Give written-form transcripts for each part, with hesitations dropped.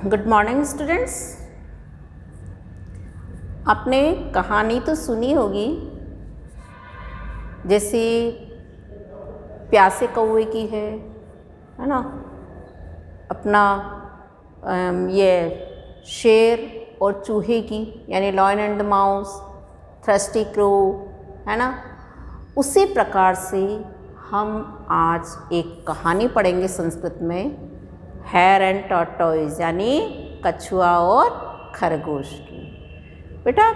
Good morning students. आपने कहानी तो सुनी होगी, जैसे प्यासे कौवे की है ना। अपना ये शेर और चूहे की, यानी lion and the mouse, thirsty crow, है ना। उसी प्रकार से हम आज एक कहानी पढ़ेंगे संस्कृत में, हेयर एंड टॉर्टोइज, यानी कछुआ और खरगोश की। बेटा,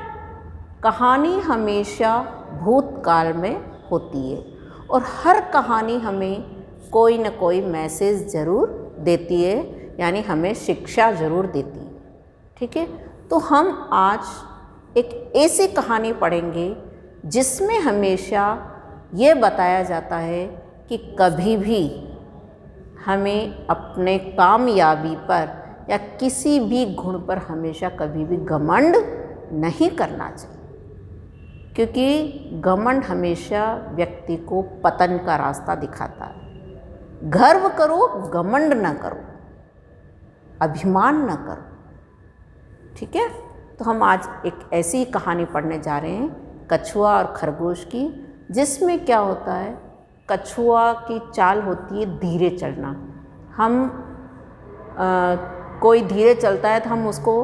कहानी हमेशा भूतकाल में होती है और हर कहानी हमें कोई न कोई मैसेज ज़रूर देती है, यानी हमें शिक्षा ज़रूर देती है। ठीक है, तो हम आज एक ऐसी कहानी पढ़ेंगे जिसमें हमेशा ये बताया जाता है कि कभी भी हमें अपने कामयाबी पर या किसी भी गुण पर हमेशा कभी भी घमंड नहीं करना चाहिए, क्योंकि घमंड हमेशा व्यक्ति को पतन का रास्ता दिखाता है। गर्व करो, घमंड न करो, अभिमान न करो। ठीक है, तो हम आज एक ऐसी कहानी पढ़ने जा रहे हैं कछुआ और खरगोश की, जिसमें क्या होता है, कछुआ की चाल होती है धीरे चलना। हम कोई धीरे चलता है तो हम उसको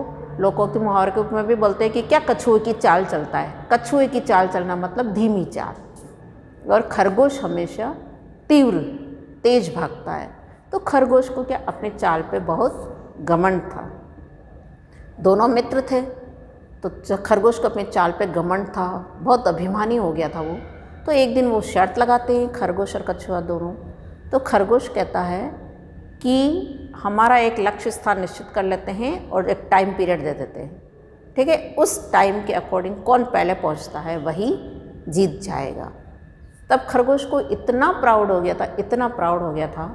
लोगों के मुहावरे के रूप में भी बोलते हैं कि क्या कछुए की चाल चलता है। कछुए की चाल चलना मतलब धीमी चाल। और खरगोश हमेशा तीव्र तेज भागता है। तो खरगोश को क्या अपने चाल पे बहुत घमंड था। दोनों मित्र थे, तो खरगोश को अपने चाल पे घमंड था, बहुत अभिमानी हो गया था वो। तो एक दिन वो शर्त लगाते हैं, खरगोश और कछुआ दोनों। तो खरगोश कहता है कि हमारा एक लक्ष्य स्थान निश्चित कर लेते हैं और एक टाइम पीरियड दे देते हैं। ठीक है, उस टाइम के अकॉर्डिंग कौन पहले पहुंचता है वही जीत जाएगा। तब खरगोश को इतना प्राउड हो गया था, इतना प्राउड हो गया था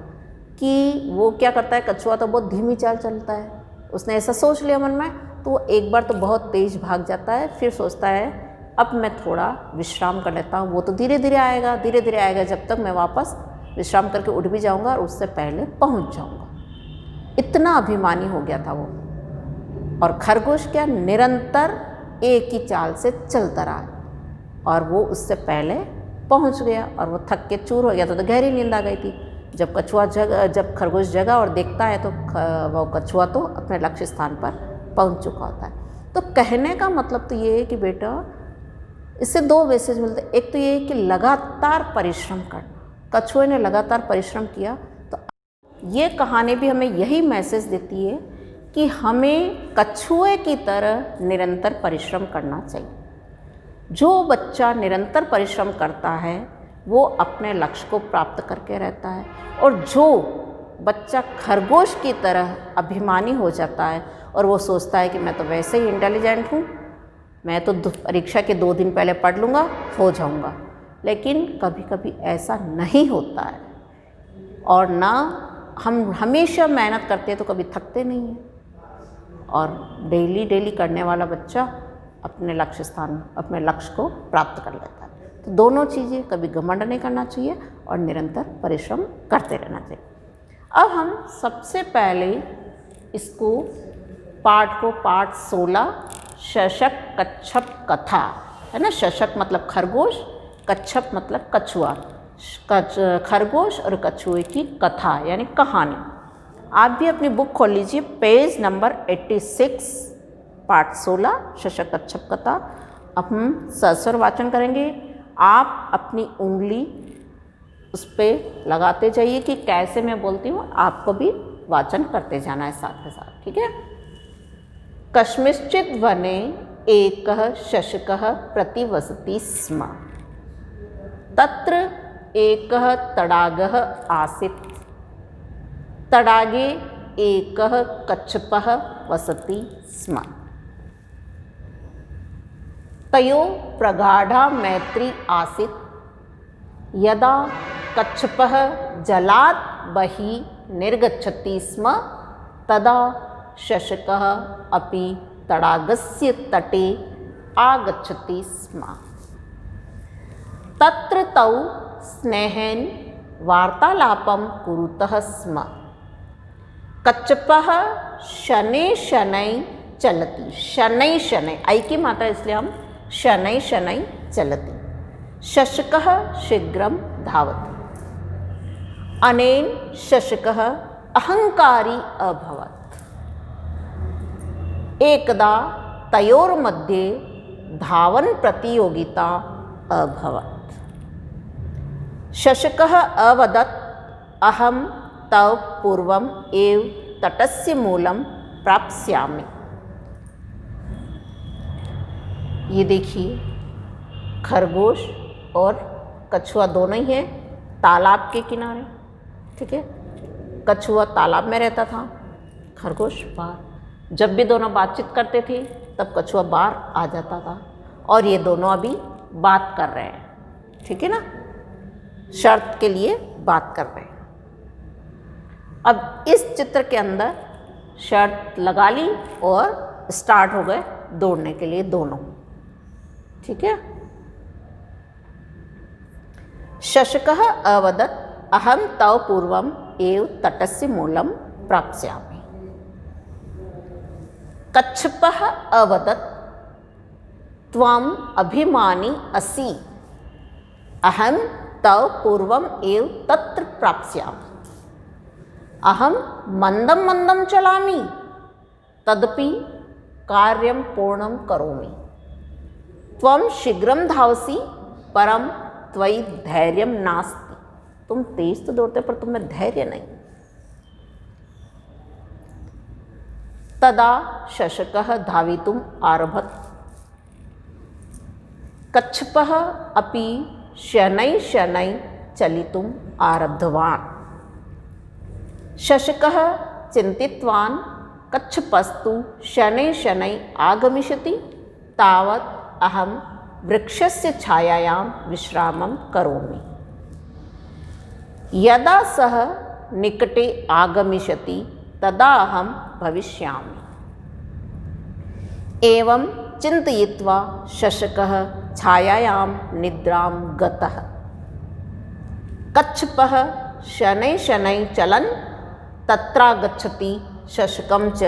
कि वो क्या करता है, कछुआ तो बहुत धीमी चाल चलता है, उसने ऐसा सोच लिया मन में। तो वो एक बार तो बहुत तेज भाग जाता है, फिर सोचता है अब मैं थोड़ा विश्राम कर लेता हूँ। वो तो धीरे धीरे आएगा, धीरे धीरे आएगा, जब तक मैं वापस विश्राम करके उठ भी जाऊँगा और उससे पहले पहुँच जाऊँगा। इतना अभिमानी हो गया था वो। और खरगोश क्या निरंतर एक ही चाल से चलता रहा और वो उससे पहले पहुँच गया और वो थक के चूर हो गया था। तो गहरी नींद आ गई थी। जब खरगोश जगा और देखता है तो वो कछुआ तो अपने लक्ष्य स्थान पर पहुँच चुका होता है। तो कहने का मतलब तो ये है कि बेटा, इससे दो मैसेज मिलते हैं। एक तो ये है कि लगातार परिश्रम करना। कछुए ने लगातार परिश्रम किया। तो ये कहानी भी हमें यही मैसेज देती है कि हमें कछुए की तरह निरंतर परिश्रम करना चाहिए। जो बच्चा निरंतर परिश्रम करता है वो अपने लक्ष्य को प्राप्त करके रहता है, और जो बच्चा खरगोश की तरह अभिमानी हो जाता है और वो सोचता है कि मैं तो वैसे ही इंटेलिजेंट हूँ, मैं तो परीक्षा के 2 दिन पहले पढ़ लूँगा, हो जाऊँगा, लेकिन कभी कभी ऐसा नहीं होता है। और ना हम हमेशा मेहनत करते हैं तो कभी थकते नहीं हैं। और डेली करने वाला बच्चा अपने लक्ष्य को प्राप्त कर लेता है। तो दोनों चीज़ें, कभी घमंड नहीं करना चाहिए और निरंतर परिश्रम करते रहना चाहिए। अब हम सबसे पहले इसको पाठ 16 शशक कच्छप कथा, है ना। शशक मतलब खरगोश, कच्छप मतलब कछुआ। खरगोश और कछुए की कथा यानी कहानी। आप भी अपनी बुक खोल लीजिए, पेज नंबर 86, पाठ 16 शशक कच्छप कथा। अब हम सस्वर वाचन करेंगे। आप अपनी उंगली उस पर लगाते जाइए कि कैसे मैं बोलती हूँ, आपको भी वाचन करते जाना है साथ के साथ। ठीक है। कस्मिंश्चित् वने एकः शशकः प्रतिवसति स्म। तत्र एकः तडागः आसीत्। तडागे एकः कच्छपः वसति स्म। तयोः प्रगाढा मैत्री आसीत्। यदा कच्छपः जलात् बहिः निर्गच्छति स्म, तदा शशकः अपि तडागस्य तटे आगच्छति स्म। तत्र तौ स्नेहेन वार्तालापं कुरुतः स्म। कच्छपः शनै शनै चलति, शनै शनै, ऐ की मात्रा इसलिए हम शनै शनै चलति। शशकः शीघ्रं धावति, अनेन शशकः अहंकारी अभवत्। एकदा तयोर्मध्ये धावन प्रतियोगिता अभवत्। शशकः अवदत्, अहं तव पूर्वम् एव तटस्य मूलं प्राप्स्यामि। ये देखिए, खरगोश और कछुआ दोनों ही हैं तालाब के किनारे, ठीक है। कछुआ तालाब में रहता था, खरगोश बाहर। जब भी दोनों बातचीत करते थे तब कछुआ बाहर आ जाता था, और ये दोनों अभी बात कर रहे हैं, ठीक है ना, शर्त के लिए बात कर रहे हैं। अब इस चित्र के अंदर शर्त लगा ली और स्टार्ट हो गए दौड़ने के लिए दोनों, ठीक है। शशकः अवदत्, अहं तव पूर्वम् एव तटस्य मूलं प्राप्स्यामि। कच्छपः अवदत्, त्वम् अभिमानी असि, अहं तव पूर्वम् एव तत्र प्राप्स्यामि। अहं मन्दं मन्दं चलामि, तदपि कार्यं पूर्णं करोमि। त्वं शीघ्रं धावसि, परं त्वयि धैर्यं नास्ति। तुम तेज तो दौड़ते पर तुम्हें धैर्य नहीं। तदा शशकः धावितुम् आरभत। कच्छपः अपि शनैः शनैः चलितुम् आरब्धवान्। शशकः चिन्तितवान्, कच्छपस्तु शनैः शनैः आगमिष्यति, तावत् अहं वृक्षस्य छायायां विश्रामं करोमि। यदा सः निकटे आगमिष्यति तदा अहं भविष्यामि। एवं चिन्तयित्वा शशकः छायायां निद्रां गतः। कच्छपः शनैः शनैः चलन् तत्रागच्छति, शशकं च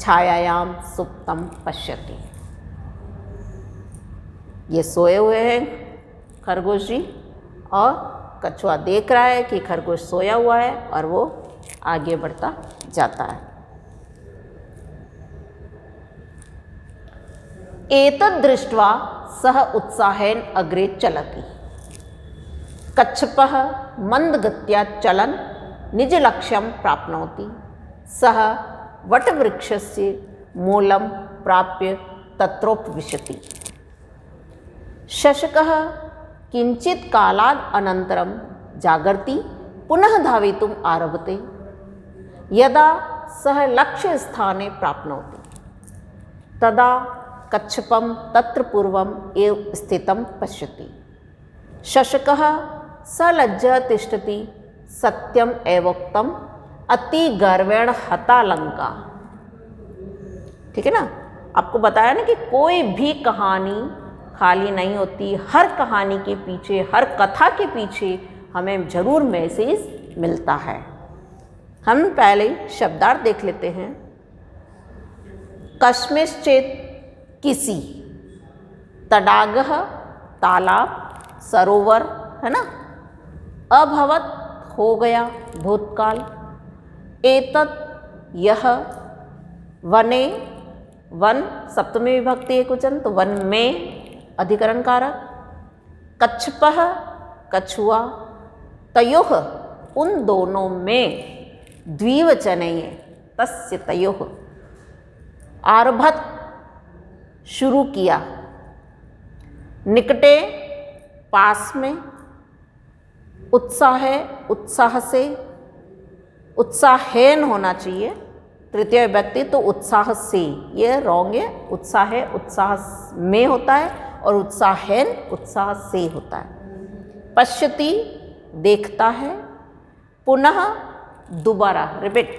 छायायां सुप्तं पश्यति। ये सोए हुए हैं खरगोश जी, और कछुआ देख रहा है कि खरगोश सोया हुआ है और वो आगे बढ़ता जाता है। एतद् दृष्ट्वा सः उत्साहेन अग्रे चलति। कच्छपः मन्दगत्या चलन् निजलक्ष्यं प्राप्नोति। सः वटवृक्षस्य मूलं प्राप्य तत्रोपविशति। शशकः किञ्चित् कालात् अनन्तरं जागर्ति पुनः धावितुम् आरभते। यदा सः लक्ष्यस्थाने प्राप्नोति तदा कच्छपं तत्र पूर्वम् एव स्थितं पश्यति। शशकः सलज्जः तिष्ठति, सत्यम् एवोक्तम्, अति गर्वेण हता लंका। ठीक है ना, आपको बताया ना कि कोई भी कहानी खाली नहीं होती। हर कहानी के पीछे, हर कथा के पीछे हमें जरूर मैसेज मिलता है। हम पहले शब्दार्थ देख लेते हैं। कस्मिंश्चित् किसी, तडागः तालाब, सरोवर है ना, अभवत हो गया भूतकाल, एतत् यह, वने, वन सप्तमी विभक्ति एकवचन तो वन में अधिकरण कारक, कच्छपः कछुआ, तयोः उन दोनों में, द्विवचनीय तस्य तयोः, आरभत शुरू किया, निकटे पास में, उत्साह उत्साह से, उत्साहेन होना चाहिए तृतीय विभक्ति, तो उत्साह से, ये रॉन्ग है। उत्साह उत्साह में होता है और उत्साहेन उत्साह से होता है। पश्यति देखता है, पुनः दोबारा रिपीट,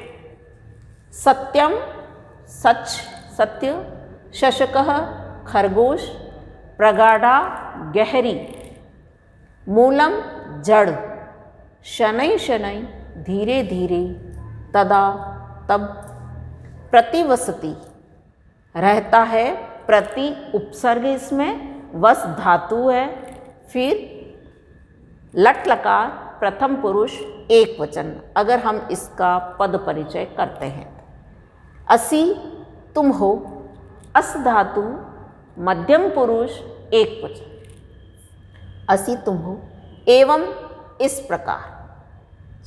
सत्यम सच सत्य, शशकः खरगोश, प्रगाढ़ा गहरी, मूलम जड़, शनै शनै धीरे धीरे, तदा तब प्रतिवसति रहता है, प्रति उपसर्ग इसमें, वस धातु है, फिर लट लकार प्रथम पुरुष एक वचन। अगर हम इसका पद परिचय करते हैं, असि तुम हो, अस धातु मध्यम पुरुष एक वचन, असि तुम हो। एवं इस प्रकार,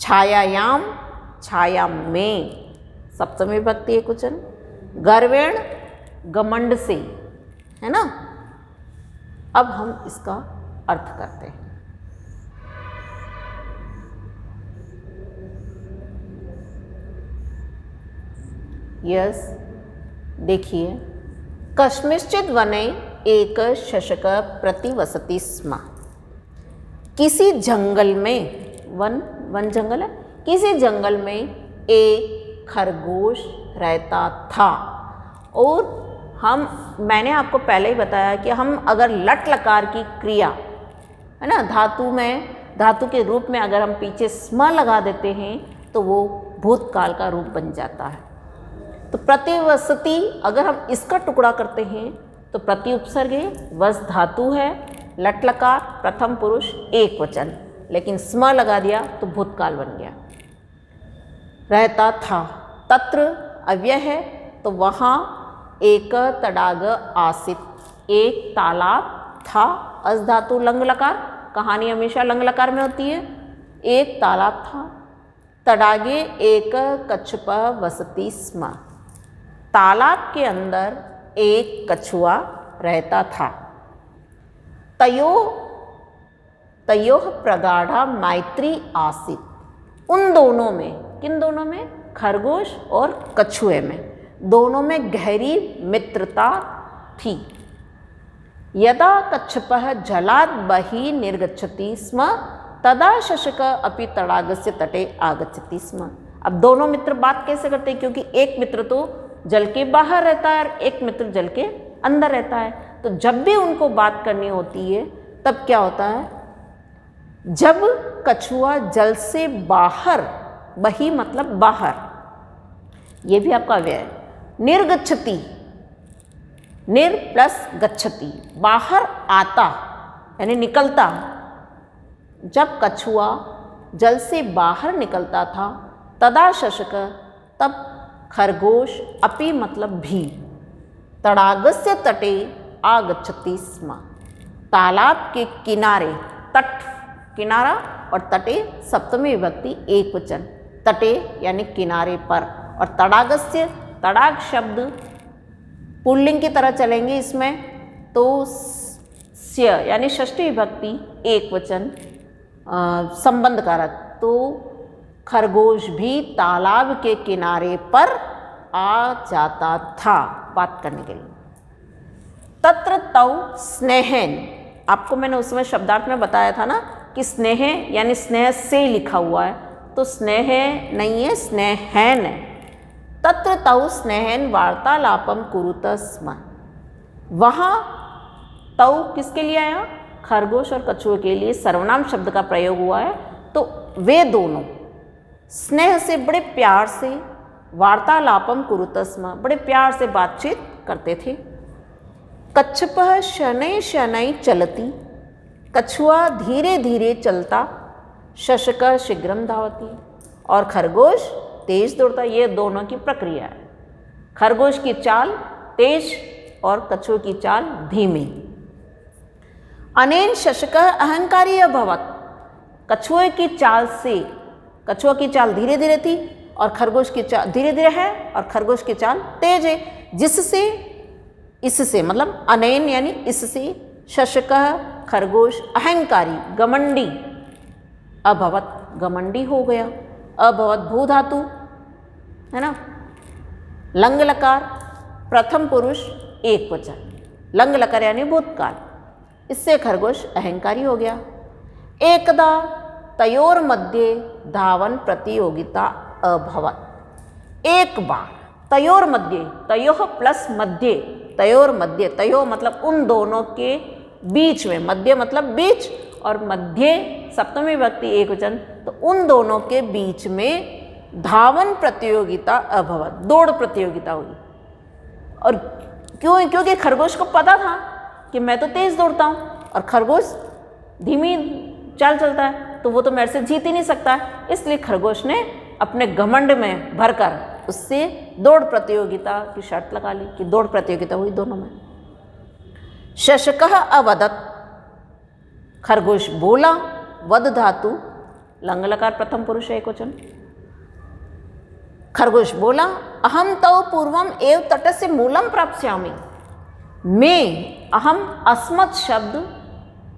छायायाम छाया में सप्तमी विभक्ति एक वचन, गर्वेण घमंड से, है ना। अब हम इसका अर्थ करते हैं। यस, देखिए, कस्मिंश्चित् वने एक शशक प्रतिवसति स्म। किसी जंगल में, वन जंगल है, किसी जंगल में एक खरगोश रहता था। और मैंने आपको पहले ही बताया कि हम अगर लट लकार की क्रिया, है ना, धातु के रूप में अगर हम पीछे स्म लगा देते हैं तो वो भूतकाल का रूप बन जाता है। तो प्रतिवसति अगर हम इसका टुकड़ा करते हैं तो प्रति उपसर्ग है, वस धातु है, लट लकार प्रथम पुरुष एक वचन, लेकिन स्म लगा दिया तो भूतकाल बन गया। रहता था, तत्र अव्यय है, तो वहाँ एक तडाग आसित, एक तालाब था, अस धातु लंग लकार, कहानी हमेशा लंग लकार में होती है। एक तालाब था, तडागे एक कच्छप वसति स्म, तालाब के अंदर एक कछुआ रहता था। तयोः प्रगाढ़ा मैत्री आसित, उन दोनों में, किन दोनों में, खरगोश और कछुए में, दोनों में गहरी मित्रता थी। यदा कच्छपः जलात् बहिः निर्गच्छति स्म तदा शशक अपि तडागस्य तटे आगच्छति स्म। अब दोनों मित्र बात कैसे करते हैं, क्योंकि एक मित्र तो जल के बाहर रहता है और एक मित्र जल के अंदर रहता है। तो जब भी उनको बात करनी होती है तब क्या होता है, जब कछुआ जल से बाहर, बही मतलब बाहर, ये भी आपका अव्यय है, निर्गच्छति, निर प्लस गच्छति, बाहर आता यानी निकलता। जब कछुआ जल से बाहर निकलता था, तदा शशक, तब खरगोश, अपि मतलब भी, तडागस्य तटे आगच्छति स्म, तालाब के किनारे, तट किनारा और तटे सप्तमी विभक्ति एक वचन, तटे यानी किनारे पर, और तडागस्य, तडाग शब्द पुल्लिंग की तरह चलेंगे इसमें, तो स्य यानी षष्ठी विभक्ति एक वचन संबंध कारक, तो खरगोश भी तालाब के किनारे पर आ जाता था बात करने के लिए। तत्र तौ स्नेहन, आपको मैंने उस समय शब्दार्थ में बताया था ना कि स्नेह यानी स्नेह से लिखा हुआ है, तो स्नेह नहीं है, स्नेहन है। तत्र तौ स्नेहन वार्तालापम कुरुत स्म, वहाँ तौ किसके लिए आया, खरगोश और कछुए के लिए सर्वनाम शब्द का प्रयोग हुआ है। तो वे दोनों स्नेह से, बड़े प्यार से, वार्तालापम कुरुत स्म, बड़े प्यार से बातचीत करते थे। कच्छपः शनैः शनैः चलति, कछुआ धीरे धीरे चलता, शशक शीघ्रम धावति, और खरगोश तेज दौड़ता। ये दोनों की प्रक्रिया है, खरगोश की चाल तेज और कछुए की चाल धीमी। अनेन शशक अहंकारी अभवत्, कछुए की चाल से, कछुआ की चाल धीरे धीरे थी और खरगोश की चाल धीरे धीरे है और खरगोश की चाल तेज है, जिससे, इससे मतलब अनेन यानी इससे, शशक खरगोश अहंकारी घमंडी, अभवत घमंडी हो गया, अभवत भू धातु है ना, लंग लकार प्रथम पुरुष एक वचन, लंग लकार यानी भूतकाल, इससे खरगोश अहंकारी हो गया। एकदा तयोर मध्य धावन प्रतियोगिता अभवत, एक बार तयोर मध्य, तयोह प्लस मध्य, तयोर मध्य, तयो मतलब उन दोनों के बीच में, मध्य मतलब बीच और मध्य सप्तमी विभक्ति एक वचन, तो उन दोनों के बीच में धावन प्रतियोगिता अभवत, दौड़ प्रतियोगिता हुई। और क्यों? क्योंकि खरगोश को पता था कि मैं तो तेज दौड़ता हूँ और खरगोश धीमी चाल चलता है, तो वो तो मेरे से जीत ही नहीं सकता है। इसलिए खरगोश ने अपने घमंड में भरकर उससे दौड़ प्रतियोगिता की शर्त लगा ली कि दौड़ प्रतियोगिता हुई दोनों में। शशकः अवदत्, खरगोश बोला, वद धातु लंग लकार प्रथम पुरुष एकवचन। खरगोश बोला, अहम तव पूर्वम एव तटस्य मूलम प्राप्स्यामि। मैं, अहम अस्मत् शब्द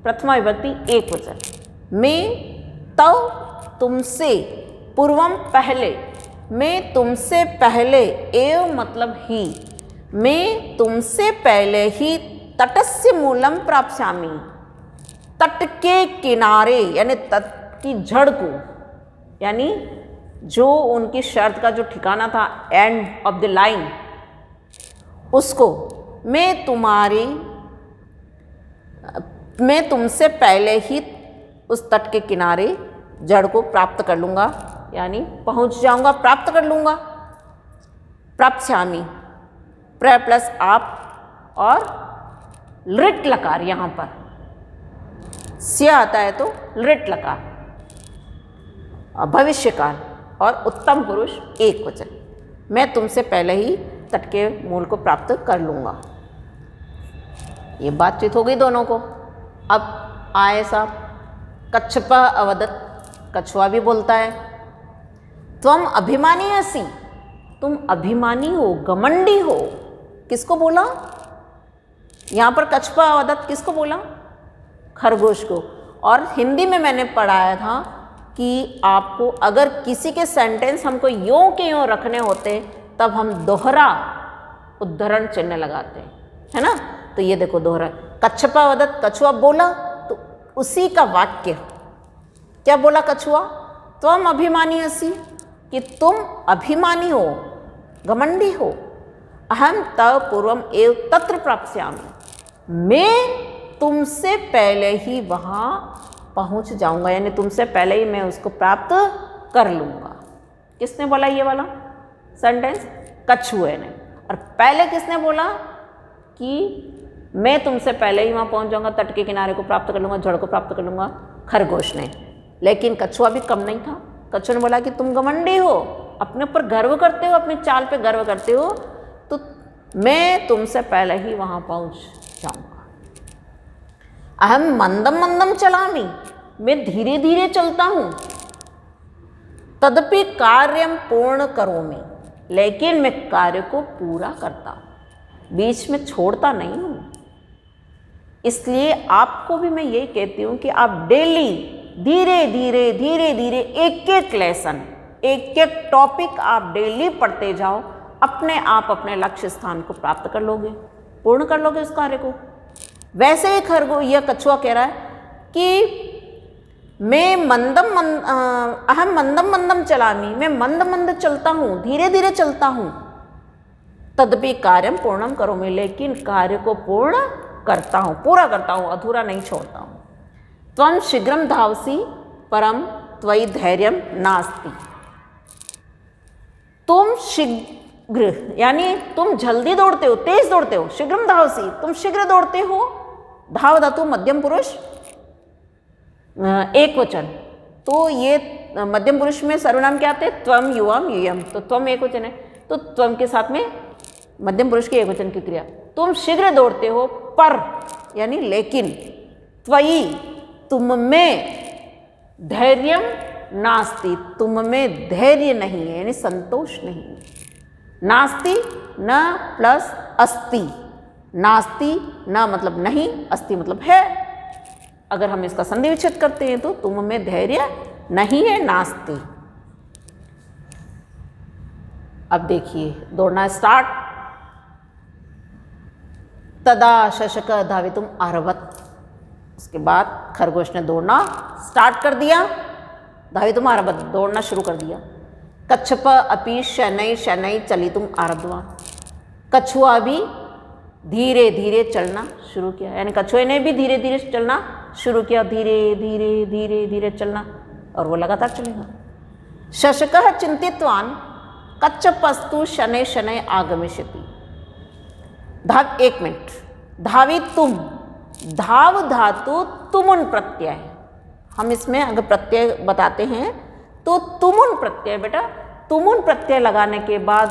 प्रथमा विभक्ति एक वचन। मैं तव तुमसे, पूर्वम पहले, मैं तुमसे पहले, एव मतलब ही, मैं तुमसे पहले ही तटस्य मूलम प्राप्स्यामि, तट के किनारे यानी तट की जड़ को, यानी जो उनकी शर्त का जो ठिकाना था, एंड ऑफ द लाइन, उसको मैं तुमसे पहले ही उस तट के किनारे जड़ को प्राप्त कर लूँगा, यानी पहुँच जाऊँगा, प्राप्त कर लूँगा। प्राप्स्यामि, प्र प्लस आप और लृट लकार, यहाँ पर स्य आता है तो लृट लकार, भविष्यकाल और उत्तम पुरुष एक वचन। मैं तुमसे पहले ही तट के मूल को प्राप्त कर लूँगा। ये बातचीत हो गई दोनों को। अब आए साहब, कच्छपः अवदत्, कछुआ भी बोलता है, त्वम अभिमानी असि, तुम अभिमानी हो, घमंडी हो। किसको बोला? यहाँ पर कच्छपः अवदत् किसको बोला? खरगोश को। और हिंदी में मैंने पढ़ाया था कि आपको अगर किसी के सेंटेंस हमको यों के यों रखने होते तब हम दोहरा उद्धरण चिन्ह लगाते हैं, है ना। तो ये देखो दोहरा, कच्छपः अवदत्, कछुआ बोला, तो उसी का वाक्य क्या बोला कछुआ? त्वम अभिमानी असि, कि तुम अभिमानी हो, घमंडी हो। अहम तव पूर्वम एव तत्र प्राप्स्यामि, मैं तुमसे पहले ही वहाँ पहुँच जाऊँगा, यानी तुमसे पहले ही मैं उसको प्राप्त कर लूँगा। किसने बोला ये वाला सेंटेंस? कछुए ने। और पहले किसने बोला कि मैं तुमसे पहले ही वहाँ पहुँच जाऊँगा, तट के किनारे को प्राप्त कर लूँगा, जड़ को प्राप्त कर लूँगा? खरगोश ने। लेकिन कछुआ भी कम नहीं था। कछुआ ने बोला कि तुम घमंडी हो, अपने ऊपर गर्व करते हो, अपनी चाल पे गर्व करते हो, तो मैं तुमसे पहले ही वहाँ पहुँच जाऊँगा। अहम मंदम मंदम चलामि, मैं धीरे धीरे चलता हूँ। तदपि कार्यम पूर्ण करोमि, लेकिन मैं कार्य को पूरा करता हूँ, बीच में छोड़ता नहीं हूँ। इसलिए आपको भी मैं यही कहती हूँ कि आप डेली धीरे धीरे धीरे धीरे एक एक लेसन, एक एक टॉपिक आप डेली पढ़ते जाओ, अपने आप अपने लक्ष्य स्थान को प्राप्त कर लोगे, पूर्ण कर लोगे उस कार्य को। वैसे ही खरगोश, यह कछुआ कह रहा है कि मैं अहम मंदम मंदम चलामि, मैं मंद मंद चलता हूँ, धीरे धीरे चलता हूँ। तदपि कार्यम पूर्णम करोमि, लेकिन कार्य को पूर्ण करता हूँ, पूरा करता हूँ, अधूरा नहीं छोड़ता हूँ। त्वं शीघ्रं धावसि परम त्वयि धैर्यं नास्ति, तुम शीघ्र यानी तुम जल्दी दौड़ते हो, तेज दौड़ते हो। शीघ्रं धावसि, तुम शीघ्र दौड़ते हो। धाव धातु मध्यम पुरुष एक वचन, तो ये मध्यम पुरुष में सर्वनाम क्या आते हैं? त्वम, युवम, यूयम। तो त्वम एक वचन है, तो त्वम के साथ में मध्यम पुरुष की एक वचन की क्रिया। तुम शीघ्र दौड़ते हो, पर यानी लेकिन, त्वयि तुम में, धैर्यम नास्ति तुम में धैर्य नहीं है, यानी संतोष नहीं है। नास्ति न प्लस अस्ति, नास्ति न मतलब नहीं, अस्ति मतलब है। अगर हम इसका संधि विच्छेद करते हैं तो तुम में धैर्य नहीं है, नास्ति। अब देखिए दौड़ना स्टार्ट। तदा शशक धावितुम आरभत, उसके बाद खरगोश ने दौड़ना स्टार्ट कर दिया। धावितुम आरभत, दौड़ना शुरू कर दिया। कच्छप अपि शनै शनै चलितुम आरब्धवान्, कछुआ भी धीरे धीरे चलना शुरू किया, यानी कछुए ने भी धीरे धीरे चलना शुरू किया, धीरे धीरे धीरे धीरे चलना, और वो लगातार चलेगा। शशकः चिंतितवान् कच्छपस्तु शनै शनै आगमिष्यति। धाव, एक मिनट, धावी तुम, धाव धातु तुमुन प्रत्यय है। हम इसमें अगर प्रत्यय बताते हैं तो तुमुन प्रत्यय, बेटा तुमुन प्रत्यय लगाने के बाद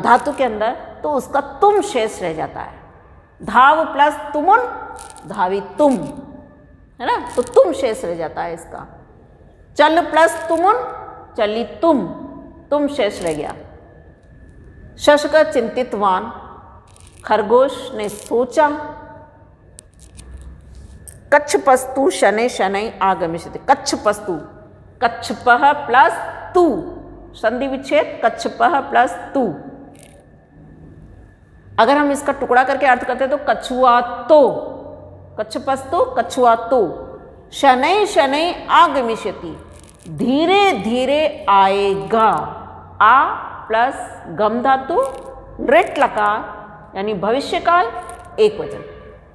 धातु के अंदर तो उसका तुम शेष रह जाता है। धाव प्लस तुमुन, धावी तुम, है ना, तो तुम शेष रह जाता है इसका। चल प्लस तुमुन, चली तुम शेष रह गया। शशक चिंतितवान, खरगोश ने सोचा, कच्छपस्तु शनै शनै आगमिष्यति। कच्छपस्तु, कच्छपः प्लस तु, संधि विच्छेद, कच्छपः प्लस तु। अगर हम इसका टुकड़ा करके अर्थ करते हैं तो कछुआ तो, कच्छपस्तु कछुआ तो, शनै शनै आगमिष्यति, धीरे धीरे आएगा। आ प्लस गम धातु, नृट लकार यानी भविष्य काल, एक वचन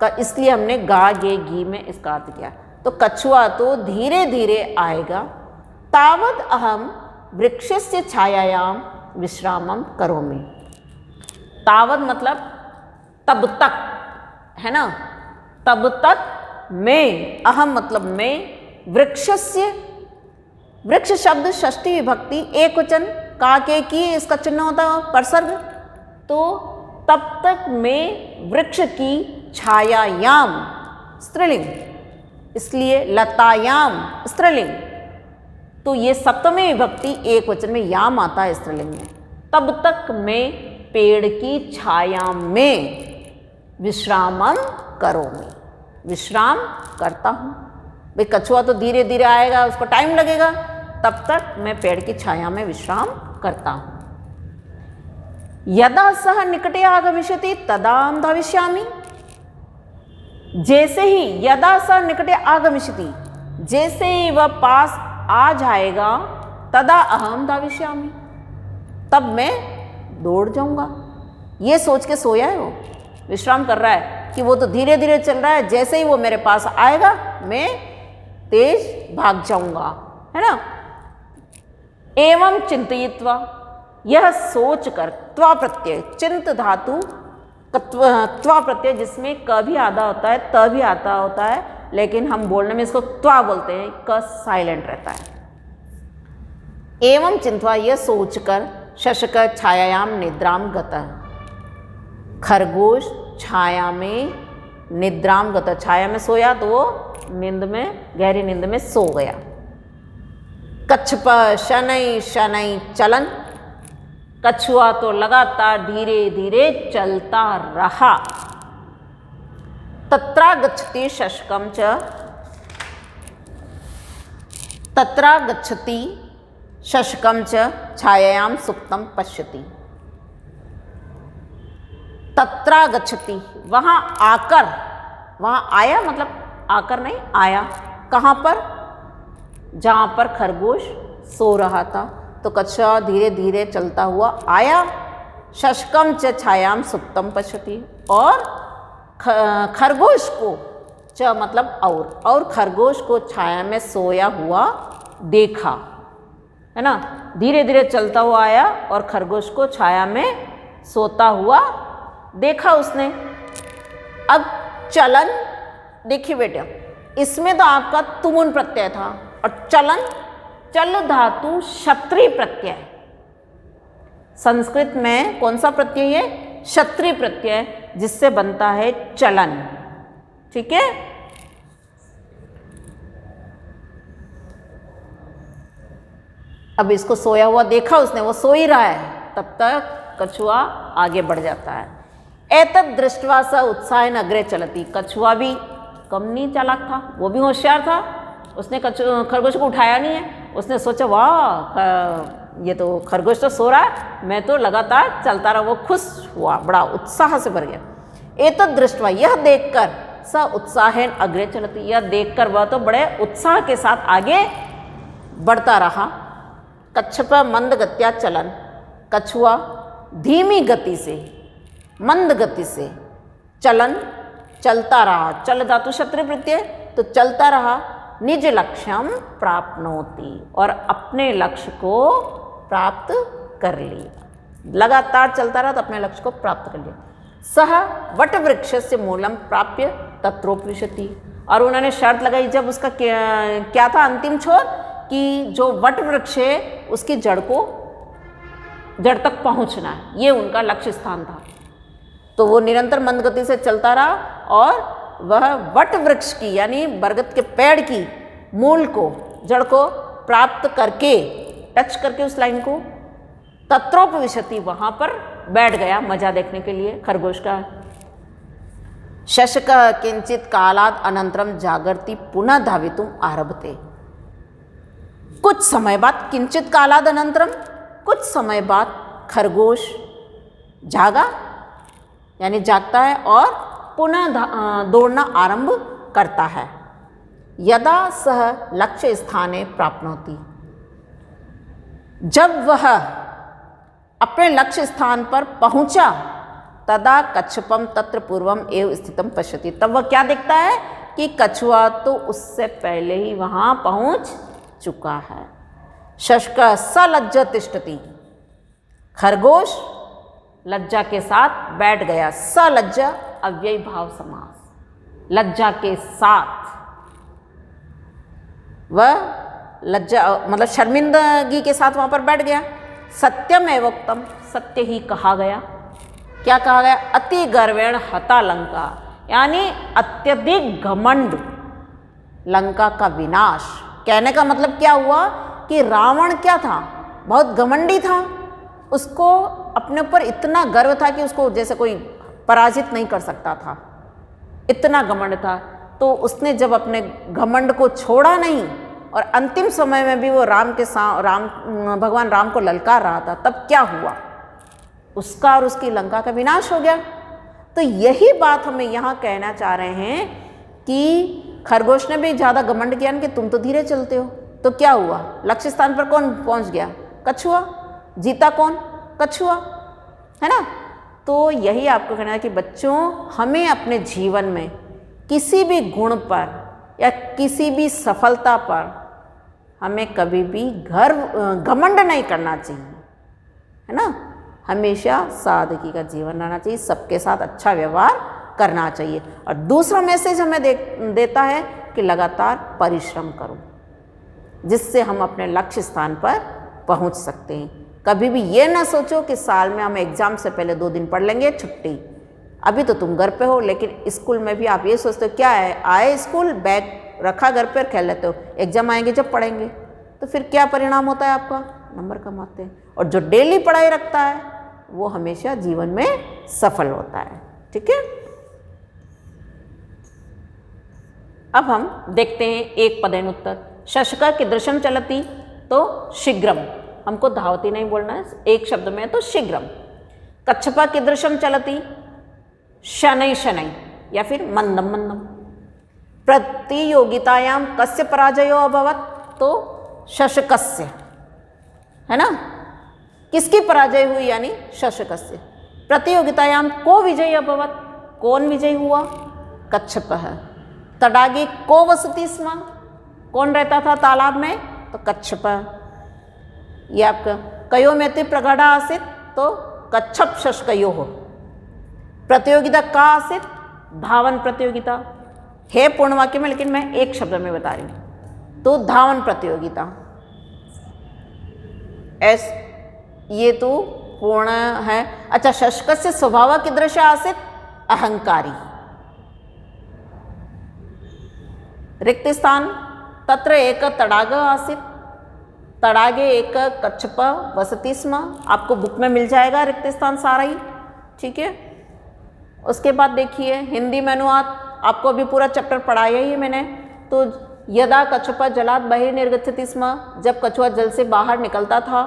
का, इसलिए हमने गा गे घी में इसका अर्थ किया। तो कछुआ तो धीरे धीरे आएगा। तावद अहम वृक्षस्य छायायाम विश्रामम करोमि। तावद मतलब तब तक, है ना, तब तक मैं, अहम मतलब मैं, वृक्षस्य, वृक्ष शब्द षष्ठी विभक्ति एक वचन, का के की इसका चिन्ह होता है परसर्ग, तो तब तक मैं वृक्ष की छायायाम, स्त्रीलिंग, इसलिए लतायाम स्त्रीलिंग, तो ये सप्तमी विभक्ति एक वचन में याम आता है स्त्रीलिंग में। तब तक मैं पेड़ की छाया में विश्रामम करोमि, विश्राम करता हूँ। भाई कछुआ तो धीरे धीरे आएगा, उसको टाइम लगेगा, तब तक मैं पेड़ की छाया में विश्राम करता हूँ। यदा सह निकटे आगमिष्यति तदाहं धाविष्यामि। जैसे ही, यदा सह निकटे आगमिष्यति, जैसे ही वह पास आ जाएगा, तदा अहम धाविष्यामि, तब मैं दौड़ जाऊंगा। ये सोच के सोया है वो, विश्राम कर रहा है कि वो तो धीरे धीरे चल रहा है, जैसे ही वो मेरे पास आएगा मैं तेज भाग जाऊंगा, है ना। एवं चिंतयित्वा, यह सोच कर, त्वा प्रत्यय, चिंत धातु त्वा प्रत्यय जिसमें क भी आधा होता है, त भी आता होता है, लेकिन हम बोलने में इसको त्वा बोलते हैं, क साइलेंट रहता है। एवं चिंतवा, यह सोचकर, शशक छायायाम निद्राम गतः, खरगोश छाया में निद्राम गतः, छाया में सोया तो वो नींद में, गहरी नींद में सो गया। कच्छप शनै शनै चलन, कछुआ तो लगातार धीरे धीरे चलता रहा। तत्रा गच्छति शशकम च, तत्रा गच्छति शशकम च छायायाम सुप्तम पश्यति। तत्रा गच्छति, वहाँ आकर, वहाँ आया मतलब आकर नहीं, आया कहाँ पर, जहाँ पर खरगोश सो रहा था, तो कछुआ धीरे धीरे चलता हुआ आया। शशकम च छायाम सुप्तम पश्यति, और खरगोश को, च मतलब और खरगोश को छाया में सोया हुआ देखा, है ना। धीरे धीरे चलता हुआ आया और खरगोश को छाया में सोता हुआ देखा उसने। अब चलन, देखिए बेटा, इसमें तो आपका तुमुन प्रत्यय था, और चलन, चल धातु क्षत्रिय प्रत्यय, संस्कृत में कौन सा प्रत्यय है, क्षत्रिय प्रत्यय, जिससे बनता है चलन, ठीक है। अब इसको सोया हुआ देखा उसने, वो सो ही रहा है, तब तक कछुआ आगे बढ़ जाता है। एतद दृष्ट्वा स उत्साहेन अग्रे चलती, कछुआ भी कम नहीं चालाक था, वो भी होशियार था, उसने खरगोश को उठाया नहीं है, उसने सोचा वाह ये तो खरगोश तो सो रहा है, मैं तो लगातार चलता रहा। वो खुश हुआ, बड़ा उत्साह से भर गया। एतद दृष्ट्वा, यह देखकर, स उत्साहेन अग्रे चलती, यह देखकर वह तो बड़े उत्साह के साथ आगे बढ़ता रहा। कच्छप मंद गत्या चलन, कछुआ धीमी गति से, मंद गति से, चलन चलता रहा, चल धातु क्षत्रिय प्रत्यय, तो चलता रहा। निज लक्ष्यम प्राप्नोति, और अपने लक्ष्य को प्राप्त कर लिया। लगातार चलता रहा तो अपने लक्ष्य को प्राप्त कर लिया। सह वट वृक्ष से मूलम प्राप्य तत्रोपविशति, और उन्होंने शर्त लगाई जब उसका क्या था अंतिम छोर कि जो वट वृक्ष है उसकी जड़ तक पहुंचना है, ये उनका लक्ष्य स्थान था। तो वो निरंतर मंद गति से चलता रहा और वह वट वृक्ष की यानी बरगद के पेड़ की मूल को, जड़ को प्राप्त करके, टच करके उस लाइन को, तत्रोपविशति, वहां पर बैठ गया मजा देखने के लिए खरगोश का। शशक किंचित कालाद अनंतरम जागर्ति पुनः धावितुम आरभते। कुछ समय बाद, किंचित कालाद अनंतरम, कुछ समय बाद खरगोश जागा यानी जागता है और पुनः दौड़ना आरंभ करता है। यदा सह लक्ष्य स्थाने प्राप्नोति, जब वह अपने लक्ष्य स्थान पर पहुंचा, तदा कच्छपम तत्र पूर्वम एव स्थितम पश्यति, तब वह क्या देखता है कि कछुआ तो उससे पहले ही वहां पहुंच चुका है। शशक सलज्ज तिष्ठति, खरगोश लज्जा के साथ बैठ गया। सलज्ज अव्ययी भाव समास, लज्जा के साथ, वह लज्जा मतलब शर्मिंदगी के साथ वहां पर बैठ गया। सत्यम एवोक्तम, सत्य ही कहा गया। क्या कहा गया? अति गर्वेण हता लंका, यानी अत्यधिक घमंड लंका का विनाश। कहने का मतलब क्या हुआ कि रावण क्या था? बहुत घमंडी था। उसको अपने ऊपर इतना गर्व था कि उसको जैसे कोई पराजित नहीं कर सकता था, इतना घमंड था। तो उसने जब अपने घमंड को छोड़ा नहीं और अंतिम समय में भी वो भगवान राम को ललकार रहा था, तब क्या हुआ? उसका और उसकी लंका का विनाश हो गया। तो यही बात हमें यहाँ कहना चाह रहे हैं कि खरगोश ने भी ज़्यादा घमंड किया कि तुम तो धीरे चलते हो। तो क्या हुआ? लक्ष्य स्थान पर कौन पहुँच गया? कछुआ। जीता कौन? कछुआ, है ना। तो यही आपको कहना है कि बच्चों, हमें अपने जीवन में किसी भी गुण पर या किसी भी सफलता पर हमें कभी भी घमंड नहीं करना चाहिए, है ना। हमेशा सादगी का जीवन रहना चाहिए, सबके साथ अच्छा व्यवहार करना चाहिए। और दूसरा मैसेज हमें देता है कि लगातार परिश्रम करो, जिससे हम अपने लक्ष्य स्थान पर पहुंच सकते हैं। कभी भी ये ना सोचो कि साल में हम एग्ज़ाम से पहले 2 दिन पढ़ लेंगे, छुट्टी। अभी तो तुम घर पे हो, लेकिन स्कूल में भी आप ये सोचते हो क्या है, आए स्कूल, बैग रखा घर पर, खेल लेते हो, एग्ज़ाम आएंगे जब पढ़ेंगे। तो फिर क्या परिणाम होता है आपका? नंबर कम आते हैं। और जो डेली पढ़ाई रखता है वो हमेशा जीवन में सफल होता है। ठीक है। अब हम देखते हैं एक पदेन उत्तर। शशका कीदृशम चलती, तो शीघ्रम, हमको धावती नहीं बोलना है, एक शब्द में है तो शीघ्रम। कच्छपा कीदृशम चलती, शनै शनै या फिर मंदम मंदम। प्रतियोगितायां कस्य पराजयो अभवत, तो शशकस्य, है ना। किसकी पराजय हुई? यानी शशकस्य। प्रतियोगितायां को विजयी अभवत, कौन विजयी हुआ? कच्छपः। तडागे को वसति स्म, कौन रहता था तालाब में? तो कच्छपः। ये आपका कयो में प्रगढ़ा आसित, तो कच्छप शशकयो हो। प्रतियोगिता का आसित, धावन प्रतियोगिता है पूर्ण वाक्य में, लेकिन मैं एक शब्द में बता रही हूँ। तो धावन प्रतियोगिता, ये तो पूर्ण है। अच्छा, शशकस्य स्वभाव कीदृश आसित, अहंकारी। रिक्त स्थान, तत्र एक तडाग आसित, तडागे एक कच्छप वसति स्म। आपको बुक में मिल जाएगा रिक्त स्थान सारा ही, ठीक है। उसके बाद देखिए हिंदी में अनुवाद, आपको अभी पूरा चैप्टर पढ़ाया ही है मैंने। तो यदा कच्छप जलात् बहिर्निर्गच्छति स्म, जब कछुआ जल से बाहर निकलता था,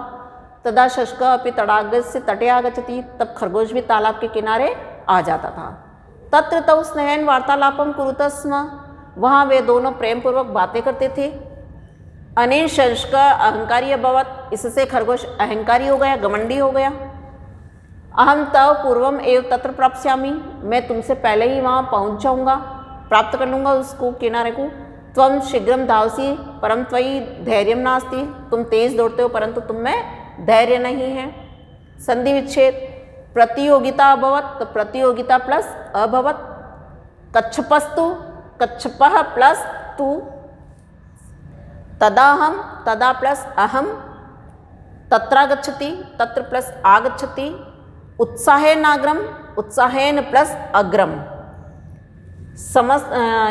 तदा शशक अपि तडागस्य तटे आगच्छति, तब खरगोश भी तालाब के किनारे आ जाता था। तत्र तौ स्नेहेन वार्तालापम कुरुत स्म, वहाँ वे दोनों प्रेम पूर्वक बातें करते थे। अनेन शशक अहंकारी अभवत, इससे खरगोश अहंकारी हो गया, घमंडी हो गया। अहम तव पूर्वम एव तत्र प्राप्स्यामि, मैं तुमसे पहले ही वहाँ पहुँच जाऊँगा, प्राप्त कर लूँगा उसको, किनारे को। त्वम शीघ्रम धावसी परम त्वयि धैर्यम नास्ति, तुम तेज दौड़ते हो परंतु तुम में धैर्य नहीं है। संधि विच्छेद, प्रतियोगिता अभवत तो प्रतियोगिता प्लस अभवत, कच्छपस्तु कच्छपः प्लस तु, तदाहम तदा प्लस अहम, तत्रागच्छति तत्र प्लस आगच्छति, उत्साहेनाग्रम उत्साहेन प्लस अग्रम।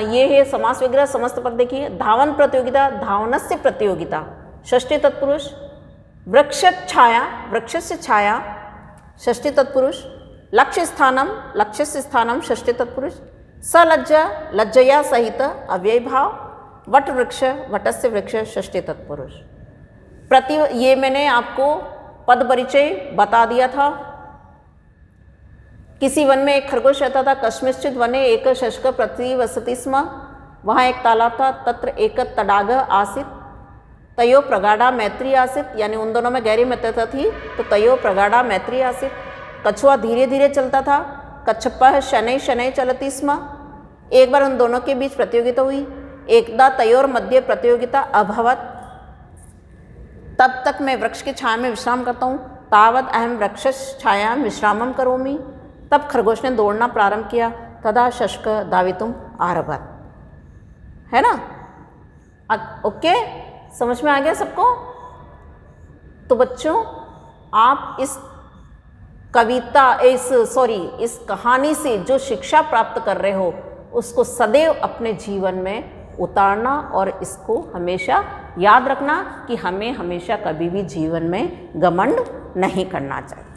ये है समास विग्रह। समस्त पद देखिए, धावन प्रतियोगिता धावनस्य प्रतियोगिता षष्ठी तत्पुरुष, वृक्ष छाया वृक्षस्य छाया षष्ठी तत्पुरुष, लक्ष्य स्थानम लक्ष्यस्य स्थानम षष्ठी तत्पुरुष, सलज्जा लज्जया सहित अव्यय भाव, वट वृक्ष वटस्य वृक्ष षष्ठी तत्पुरुष। ये मैंने आपको पद परिचय बता दिया था। किसी वन में एक खरगोश रहता था। कस्मिंश्चित् वने एक शशक प्रतिवसति स्म, वहाँ एक तालाब था। तत्र एक तडाग आसीत्, तयो प्रगाढ़ा मैत्री आसीत्, यानी उन दोनों में गहरी मित्रता थी तो तयो प्रगाढ़ा मैत्री आसीत्। कछुआ धीरे धीरे चलता था। कच्छपः शनैः शनैः चलति स्म, एक बार उन दोनों के बीच प्रतियोगिता हुई। एकदा तयोर मध्य प्रतियोगिता अभवत्, तब तक मैं वृक्ष की छाया में विश्राम करता हूँ, तावत् अहम वृक्षस्य छायां विश्रामं करोमि। तब खरगोश ने दौड़ना प्रारंभ किया। तदा शशक धावितुम आरभत। है ना? ओके, समझ में आ गया सबको? तो बच्चों, आप इस कविता इस कहानी से जो शिक्षा प्राप्त कर रहे हो उसको सदैव अपने जीवन में उतारना और इसको हमेशा याद रखना कि हमें हमेशा कभी भी जीवन में घमंड नहीं करना चाहिए।